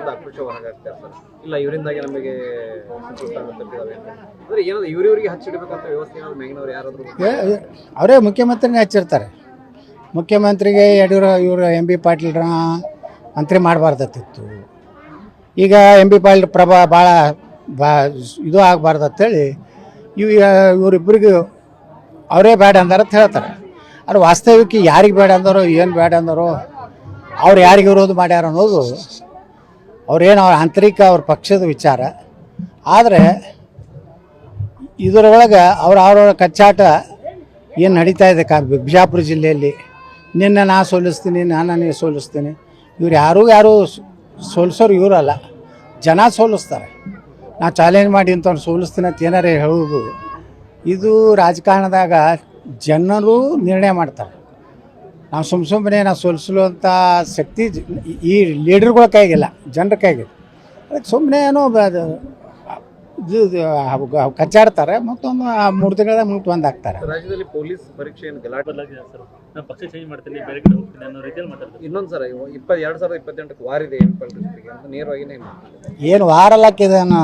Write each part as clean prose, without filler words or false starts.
ವಿರುದ್ಧ ಆಕ್ರೋಶ ಹೊರಗಾಗ್ತಾರೆ ಸರ್. ಇಲ್ಲ ಇವರಿಂದಾಗಿ ನಮಗೆ ತಪ್ಪಿದಾವೆ ಅಂದ್ರೆ ಏನಾದ್ರು ಇವ್ರಿಗೆ ಹಚ್ಚಿಡ್ಬೇಕಂತ ವ್ಯವಸ್ಥೆ ಏನಾದ್ರು ಮ್ಯಾಗಿನವ್ರು ಯಾರಾದ್ರು ಅವರೇ ಮುಖ್ಯಮಂತ್ರಿನೇ ಹಚ್ಚಿರ್ತಾರೆ. ಮುಖ್ಯಮಂತ್ರಿಗೆ ಇವರು ಎಂ ಬಿ ಪಾಟೀಲ್ರ ಮಂತ್ರಿ ಮಾಡಬಾರ್ದತ್ತಿತ್ತು. ಈಗ ಎಂ ಬಿ ಪಾಟೀಲ್ ಭಾಳ ಇದು ಆಗಬಾರ್ದಂತೇಳಿ ಇವರಿಬ್ಬರಿಗೂ ಅವರೇ ಬೇಡ ಅಂದಾರ ಅಂತ ಹೇಳ್ತಾರೆ. ಆದರೆ ವಾಸ್ತವಿಕ ಯಾರಿಗೆ ಬೇಡ ಅಂದಾರೋ ಏನು ಬೇಡ ಅಂದಾರೋ ಅವ್ರು ಯಾರಿಗೆ ವಿರೋಧ ಮಾಡ್ಯಾರ ಅನ್ನೋದು ಅವ್ರೇನು ಅವ್ರ ಆಂತರಿಕ ಅವ್ರ ಪಕ್ಷದ ವಿಚಾರ. ಆದರೆ ಇದರೊಳಗೆ ಅವ್ರವ್ರ ಕಚ್ಚಾಟ ಏನು ನಡೀತಾ ಇದೆ ಬಿಜಾಪುರ ಜಿಲ್ಲೆಯಲ್ಲಿ. ನಿನ್ನ ನಾ ಸೋಲಿಸ್ತೀನಿ, ನಾನು ಸೋಲಿಸ್ತೀನಿ. ಇವ್ರು ಯಾರು ಸೋಲಿಸೋರು ಇವರಲ್ಲ, ಜನ ಸೋಲಿಸ್ತಾರೆ. ನಾ ಚಾಲೆಂಜ್ ಮಾಡಿ ಇಂಥವ್ರು ಸೋಲಿಸ್ತೀನಿ ಅಂತ ಏನಾರೇ ಹೇಳೋದು ಇದು ರಾಜಕಾರಣದಾಗ ಜನರು ನಿರ್ಣಯ ಮಾಡ್ತಾರೆ. ನಾವು ಸುಮ್ಮನೆ ನಾವು ಸೋಲಿಸುವಂಥ ಶಕ್ತಿ ಈ ಲೀಡರ್ಗಳ ಕೈಗಿಲ್ಲ, ಜನರ ಕೈಗಿಲ್ಲ. ಅದಕ್ಕೆ ಸುಮ್ಮನೆ ಏನೋ ಕಚ್ಚಾಡ್ತಾರೆ, ಮತ್ತೊಂದು 3 ತಿಂಗಳ ಮುಂದೆ ಒಂದು ಹಾಕ್ತಾರೆ. ರಾಜ್ಯದಲ್ಲಿ ಪೊಲೀಸ್ ಪರೀಕ್ಷೆಯನ್ನು ಗಲಾಟೆ ನಾನು ಪಕ್ಷ ಚೇಂಜ್ ಮಾಡ್ತೀನಿ, ಬೇರೆ ಕಡೆ ಹೋಗ್ತೀನಿ ಅನ್ನೋ ರೀತಿಯಲ್ಲಿ ಮಾತಾಡ್ತಾರೆ. ಇನ್ನೊಂದು ಸರ್ 2028ಕ್ಕೆ ವಾರ ಇದೆ ಜೊತೆಗೆ ಅಂತ ನೇರವಾಗಿನೇ ಏನು ವಾರ ಅಲ್ಲಕ್ಕಿದೇನು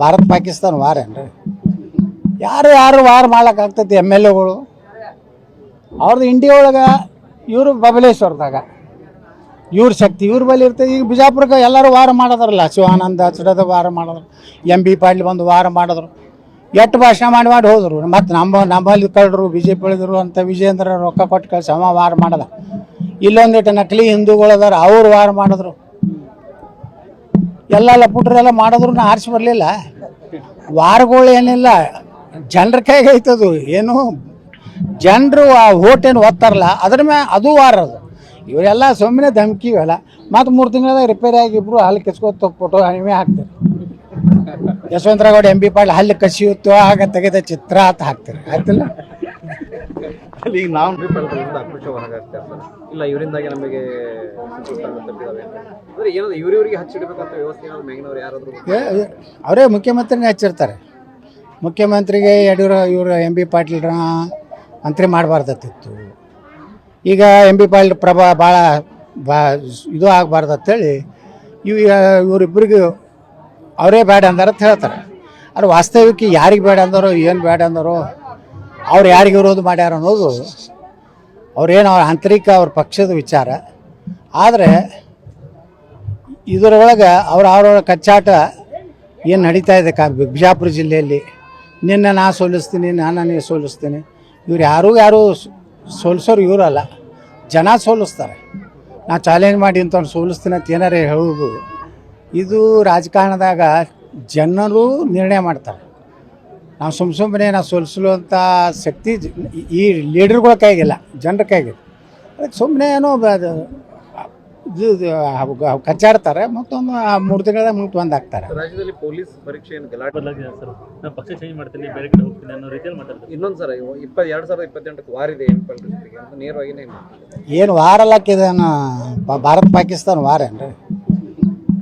ಭಾರತ ಪಾಕಿಸ್ತಾನ ವಾರ ಏನ್ರಿ? ಯಾರು ವಾರ ಮಾಡ್ಲಿಕ್ಕಾಗ್ತೈತಿ? ಎಮ್ ಎಲ್ ಎಗಳು ಅವ್ರದ್ದು ಇಂಡಿಯಾ ಒಳಗೆ ಇವರು ಬಬಲೇಶ್ವರದಾಗ ಇವ್ರ ಶಕ್ತಿ ಇವ್ರ ಬಳಿ ಇರ್ತದೆ. ಈಗ ಬಿಜಾಪುರಕ್ಕೆ ಎಲ್ಲರೂ ವಾರ ಮಾಡೋದ್ರಲ್ಲ, ಶಿವಾನಂದ ಚಡದ ವಾರ ಮಾಡಿದ್ರು, ಎಂ ಬಿ ಪಾಟೀಲ್ ಬಂದು ವಾರ ಮಾಡಿದ್ರು, ಎಷ್ಟು ಭಾಷಣ ಮಾಡಿ ಹೋದರು. ಮತ್ತು ನಮ್ಮಲ್ಲಿ ಕಳ್ಳರು ಬಿ ಜೆ ಪಿ ಉಳಿದ್ರು ಅಂತ ವಿಜೇಂದ್ರ ರೊಕ್ಕ ಕೊಟ್ಟು ಕಳಿಸಿ ಅವ ವಾರ ಮಾಡದ. ಇಲ್ಲೊಂದಿಟ್ಟು ನಕಲಿ ಹಿಂದೂಗಳದಾರ, ಅವ್ರು ವಾರ ಮಾಡಿದ್ರು. ಎಲ್ಲ ಪುಟ್ರೆಲ್ಲ ಮಾಡಿದ್ರು ಆರಿಸಿ ಬರಲಿಲ್ಲ. ವಾರಗಳು ಏನಿಲ್ಲ, ಜನರ ಕೈಗೆ ಐತದು. ಏನು ಜನರು ಆ ಓಟೇನು ಓದ್ತಾರಲ್ಲ ಅದ್ರ ಮೇಲೆ ಅದು ವಾರ ಅದು. ಇವರೆಲ್ಲ ಸುಮ್ಮನೆ ಧಮಕಿ ಇವೆಲ್ಲ. ಮತ್ತು 3 ತಿಂಗಳದಾಗ ರಿಪೇರಿ ಆಗಿ ಇಬ್ಬರು ಹಲ್ಲು ಕೆಚ್ಕೋತ ಫೋಟೋ ಅನಿಮೆ ಹಾಕ್ತಾರೆ. ಯಶವಂತರಾವ್ ಎಂ ಬಿ ಪಾಟೀಲ್ ಹಲ್ಲು ಕಸಿಯುತ್ತೋ ಆಗ ತೆಗೆದ ಚಿತ್ರ ಅಂತ ಹಾಕ್ತಾರೆ. ಆಯ್ತಿಲ್ಲ, ಈಗ ನಾವು ವಿರುದ್ಧ ಆಕ್ರೋಶ ಹೊರಗಾಗ್ತಾರೆ ಸರ್. ಇಲ್ಲ ಇವರಿಂದಾಗಿ ನಮಗೆ ತಪ್ಪಿದಾವೆ ಅಂದ್ರೆ ಏನಾದ್ರು ಇವ್ರಿಗೆ ಹಚ್ಚಿಡ್ಬೇಕಂತ ವ್ಯವಸ್ಥೆ ಏನಾದ್ರು ಮ್ಯಾಗಿನವ್ರು ಯಾರಾದ್ರು ಅವರೇ ಮುಖ್ಯಮಂತ್ರಿನೇ ಹಚ್ಚಿರ್ತಾರೆ. ಮುಖ್ಯಮಂತ್ರಿಗೆ ಇವರು ಎಂ ಬಿ ಪಾಟೀಲ್ರ ಮಂತ್ರಿ ಮಾಡಬಾರ್ದತ್ತಿತ್ತು. ಈಗ ಎಂ ಬಿ ಪಾಟೀಲ್ ಭಾಳ ಇದು ಆಗಬಾರ್ದಂತೇಳಿ ಇವರಿಬ್ಬರಿಗೂ ಅವರೇ ಬೇಡ ಅಂದಾರ ಅಂತ ಹೇಳ್ತಾರೆ. ಆದರೆ ವಾಸ್ತವಿಕ ಯಾರಿಗೆ ಬೇಡ ಅಂದಾರೋ ಏನು ಬೇಡ ಅಂದಾರೋ ಅವ್ರು ಯಾರಿಗೆ ವಿರೋಧ ಮಾಡ್ಯಾರ ಅನ್ನೋದು ಅವ್ರೇನು ಅವ್ರ ಆಂತರಿಕ ಅವ್ರ ಪಕ್ಷದ ವಿಚಾರ. ಆದರೆ ಇದರೊಳಗೆ ಅವ್ರವ್ರ ಕಚ್ಚಾಟ ಏನು ನಡೀತಾ ಇದೆ ಬಿಜಾಪುರ ಜಿಲ್ಲೆಯಲ್ಲಿ. ನಿನ್ನ ನಾ ಸೋಲಿಸ್ತೀನಿ, ನಾನು ಸೋಲಿಸ್ತೀನಿ. ಇವ್ರು ಯಾರು ಸೋಲಿಸೋರು ಇವರಲ್ಲ, ಜನ ಸೋಲಿಸ್ತಾರೆ. ನಾ ಚಾಲೆಂಜ್ ಮಾಡಿ ಇಂಥವ್ರು ಸೋಲಿಸ್ತೀನಿ ಅಂತ ಏನಾರೇ ಹೇಳೋದು ಇದು ರಾಜಕಾರಣದಾಗ ಜನರು ನಿರ್ಣಯ ಮಾಡ್ತಾರೆ. ನಾವು ಸುಮ್ಮನೆ ನಾವು ಸೋಲಿಸುವಂಥ ಶಕ್ತಿ ಈ ಲೀಡರ್ಗಳ ಕೈಗಿಲ್ಲ, ಜನರ ಕೈಗಿಲ್ಲ. ಅದಕ್ಕೆ ಸುಮ್ಮನೆ ಏನೋ ಕಚ್ಚಾಡ್ತಾರೆ, ಮತ್ತೊಂದು 3 ತಿಂಗಳ ಮುಂದೆ ಒಂದು ಹಾಕ್ತಾರೆ. ರಾಜ್ಯದಲ್ಲಿ ಪೊಲೀಸ್ ಪರೀಕ್ಷೆಯನ್ನು ಗಲಾಟೆ ಸರ್. ನಾನು ಪಕ್ಷ ಚೇಂಜ್ ಮಾಡ್ತೀನಿ, ಬೇರೆ ಕಡೆ ಹೋಗ್ತೀನಿ ಅನ್ನೋ ರೀತಿಯಲ್ಲಿ ಮಾತಾಡ್ತಾರೆ. ಇನ್ನೊಂದು ಸರ್ 2028ಕ್ಕೆ ವಾರ ಇದೆ ಜೊತೆಗೆ ಅಂತ ನೇರವಾಗಿನೇ ಏನು ವಾರ ಅಲ್ಲಕ್ಕಿದೇನು ಭಾರತ ಪಾಕಿಸ್ತಾನ ವಾರ ಏನ್ರಿ?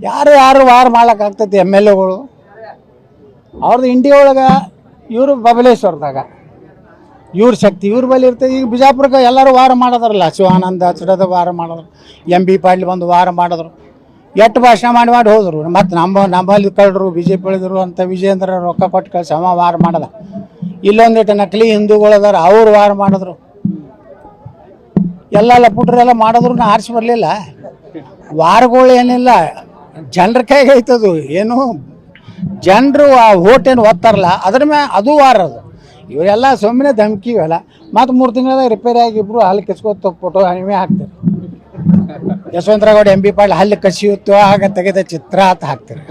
ಯಾರು ವಾರ ಮಾಡ್ಲಿಕ್ಕಾಗ್ತೈತಿ? ಎಮ್ ಎಲ್ ಎಗಳು ಅವ್ರದ್ದು ಇಂಡಿಯಾ ಒಳಗೆ ಇವರು ಬಬಲೇಶ್ವರದಾಗ ಇವ್ರ ಶಕ್ತಿ ಇವ್ರ ಬಳಿ ಇರ್ತದೆ. ಈಗ ಬಿಜಾಪುರಕ್ಕೆ ಎಲ್ಲರೂ ವಾರ ಮಾಡೋದ್ರಲ್ಲ, ಶಿವಾನಂದ ಚಡದ ವಾರ ಮಾಡಿದ್ರು, ಎಂ ಬಿ ಪಾಟೀಲ್ ಬಂದು ವಾರ ಮಾಡಿದ್ರು, ಎಷ್ಟು ಭಾಷಣ ಮಾಡಿ ಹೋದರು. ಮತ್ತು ನಮ್ಮಲ್ಲಿ ಕಳ್ಳರು ಬಿ ಜೆ ಪಿ ಉಳಿದ್ರು ಅಂತ ವಿಜೇಂದ್ರ ರೊಕ್ಕ ಕೊಟ್ಟು ಕಳಿಸಿ ಅವ ವಾರ ಮಾಡದ. ಇಲ್ಲೊಂದಿಟ್ಟು ನಕಲಿ ಹಿಂದೂಗಳದಾರ, ಅವ್ರು ವಾರ ಮಾಡಿದ್ರು. ಎಲ್ಲ ಪುಟ್ರೆಲ್ಲ ಮಾಡಿದ್ರು ಆರಿಸಿ ಬರಲಿಲ್ಲ. ವಾರಗಳು ಏನಿಲ್ಲ, ಜನರ ಕೈಗೆ ಐತದು. ಏನು ಜನರು ಆ ಓಟೇನು ಓದ್ತಾರಲ್ಲ ಅದ್ರ ಮೇಲೆ ಅದು ವಾರ ಅದು. ಇವರೆಲ್ಲ ಸುಮ್ಮನೆ ಧಮಕಿ ಇವೆಲ್ಲ. ಮತ್ತು 3 ತಿಂಗಳದಾಗ ರಿಪೇರಿ ಆಗಿ ಇಬ್ಬರು ಹಲ್ಲು ಕೆಚ್ಕೋತ ಫೋಟೋ ಅನಿಮೆ ಹಾಕ್ತಾರೆ. ಯಶವಂತರಾವ್ ಎಂ ಬಿ ಪಾಟೀಲ್ ಹಲ್ಲು ಕಸಿಯುತ್ತೋ ಆಗ ತೆಗೆದ ಚಿತ್ರ ಅಂತ ಹಾಕ್ತಾರೆ.